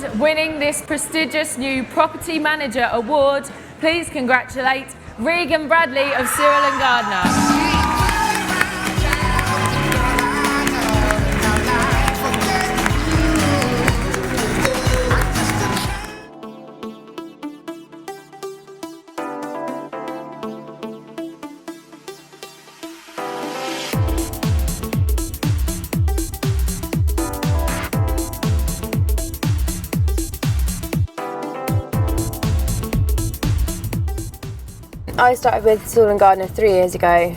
And winning this prestigious new Property Manager Award, please congratulate Reagan Bradley of Sewell and Gardner. I started with Sewell and Gardner 3 years ago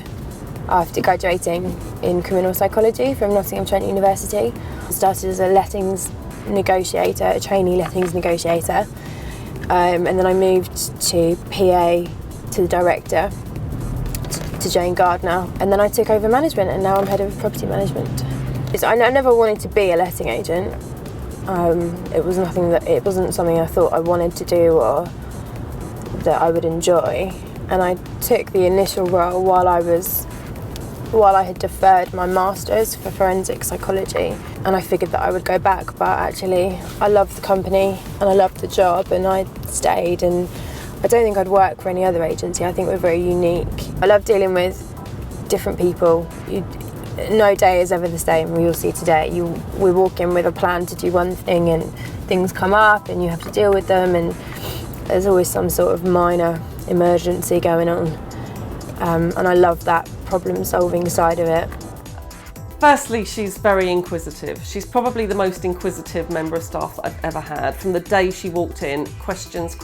after graduating in criminal psychology from Nottingham Trent University. I started as a lettings negotiator, a trainee lettings negotiator, and then I moved to PA to the director, to Jane Gardner, and then I took over management and now I'm head of property management. I never wanted to be a letting agent. It wasn't something I thought I wanted to do or that I would enjoy. And I took the initial role while I had deferred my master's for forensic psychology, and I figured that I would go back, but actually I loved the company and I loved the job and I stayed, and I don't think I'd work for any other agency. I think we're very unique. I love dealing with different people. No day is ever the same. You'll see today, we walk in with a plan to do one thing and things come up and you have to deal with them, and there's always some sort of minor emergency going on, and I love that problem-solving side of it. Firstly, she's very inquisitive. She's probably the most inquisitive member of staff that I've ever had. From the day she walked in, questions.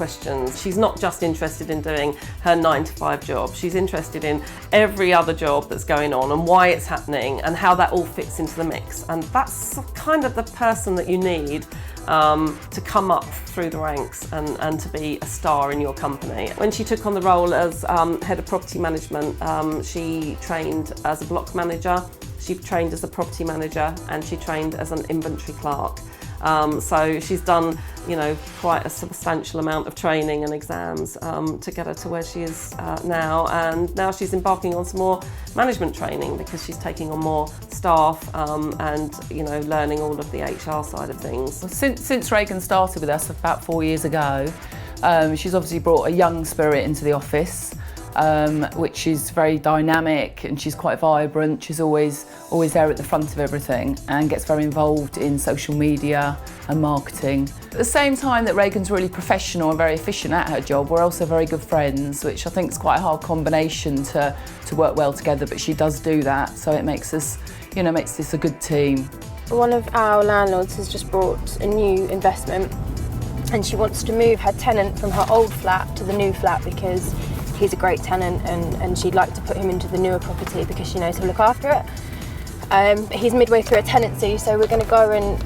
She's not just interested in doing her 9-to-5 job. She's interested in every other job that's going on and why it's happening and how that all fits into the mix. And that's kind of the person that you need to come up through the ranks and to be a star in your company. When she took on the role as head of property management, she trained as a block manager, she trained as a property manager, and she trained as an inventory clerk. So she's done, quite a substantial amount of training and exams to get her to where she is now. And now she's embarking on some more management training because she's taking on more staff and, learning all of the HR side of things. Since Reagan started with us about 4 years ago, she's obviously brought a young spirit into the office, which is very dynamic, and she's quite vibrant. She's always there at the front of everything and gets very involved in social media and marketing. At the same time that Reagan's really professional and very efficient at her job, we're also very good friends, which I think is quite a hard combination to work well together, but she does do that, so it makes us, makes this a good team. One of our landlords has just brought a new investment, and she wants to move her tenant from her old flat to the new flat because he's a great tenant, and she'd like to put him into the newer property because she knows he'll look after it. He's midway through a tenancy, so we're going to go and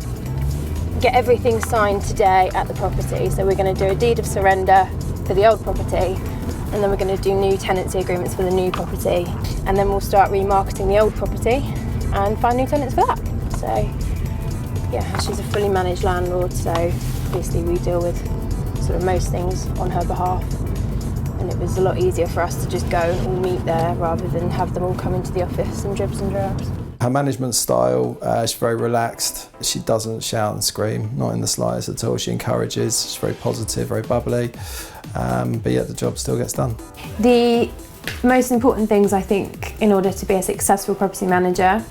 get everything signed today at the property. So we're going to do a deed of surrender for the old property, and then we're going to do new tenancy agreements for the new property, and then we'll start remarketing the old property and find new tenants for that. So yeah, she's a fully managed landlord, so obviously we deal with sort of most things on her behalf. And it was a lot easier for us to just go and all meet there rather than have them all come into the office in dribs and drabs. Her management style, she's very relaxed. She doesn't shout and scream, not in the slightest at all. She encourages, she's very positive, very bubbly, but yet the job still gets done. The most important things, I think, in order to be a successful property manager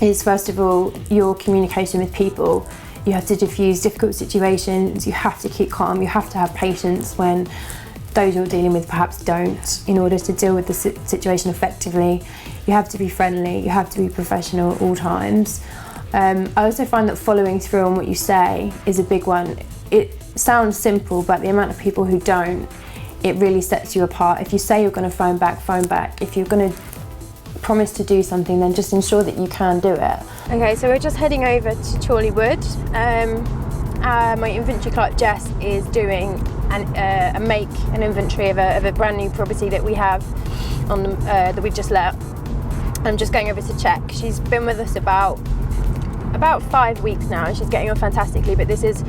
is, first of all, your communication with people. You have to diffuse difficult situations, you have to keep calm, you have to have patience when those you're dealing with perhaps don't, in order to deal with the situation effectively. You have to be friendly, you have to be professional at all times. I also find that following through on what you say is a big one. It sounds simple, but the amount of people who don't, it really sets you apart. If you say you're going to phone back, phone back. If you're going to promise to do something, then just ensure that you can do it. Okay, so we're just heading over to Chorley Wood. My inventory clerk Jess is doing an inventory of a brand new property that we have on that we've just let. I'm just going over to check. She's been with us about 5 weeks now, and she's getting on fantastically, but this is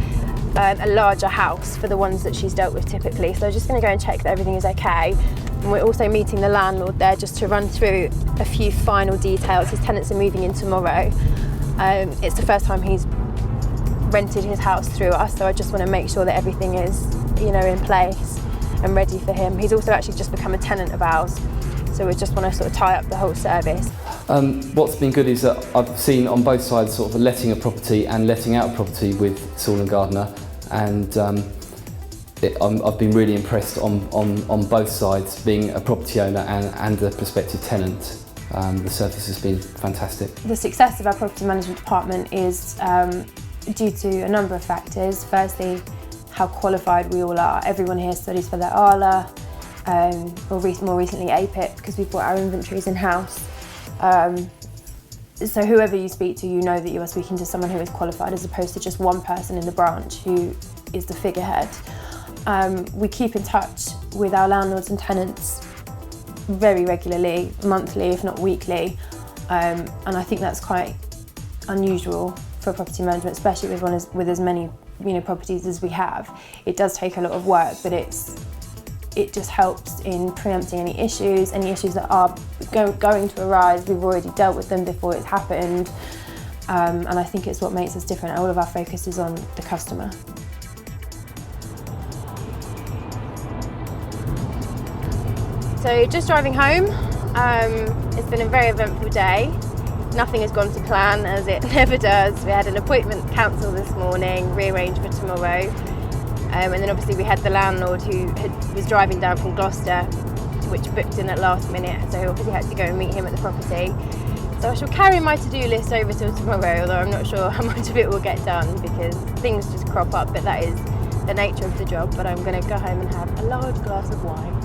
a larger house for the ones that she's dealt with typically, so I'm just going to go and check that everything is okay. And we're also meeting the landlord there just to run through a few final details. His tenants are moving in tomorrow. It's the first time he's rented his house through us, so I just want to make sure that everything is, you know, in place and ready for him. He's also actually just become a tenant of ours, so we just want to sort of tie up the whole service. What's been good is that I've seen on both sides sort of letting a property and letting out a property with Sewell and Gardner, and I've been really impressed on both sides, being a property owner and a prospective tenant. The service has been fantastic. The success of our property management department is due to a number of factors. Firstly, how qualified we all are. Everyone here studies for their ALA, or more recently APIP, because we've brought our inventories in-house. So whoever you speak to, you know that you are speaking to someone who is qualified, as opposed to just one person in the branch who is the figurehead. We keep in touch with our landlords and tenants very regularly, monthly if not weekly, and I think that's quite unusual for property management, especially with as many, you know, properties as we have. It does take a lot of work, but it just helps in preempting any issues that are going to arise. We've already dealt with them before it's happened, and I think it's what makes us different. All of our focus is on the customer. So just driving home, it's been a very eventful day. Nothing has gone to plan, as it never does. We had an appointment cancelled this morning, rearranged for tomorrow. And then obviously we had the landlord who was driving down from Gloucester, which booked in at last minute, so obviously had to go and meet him at the property. So I shall carry my to-do list over till tomorrow, although I'm not sure how much of it will get done because things just crop up, but that is the nature of the job. But I'm going to go home and have a large glass of wine.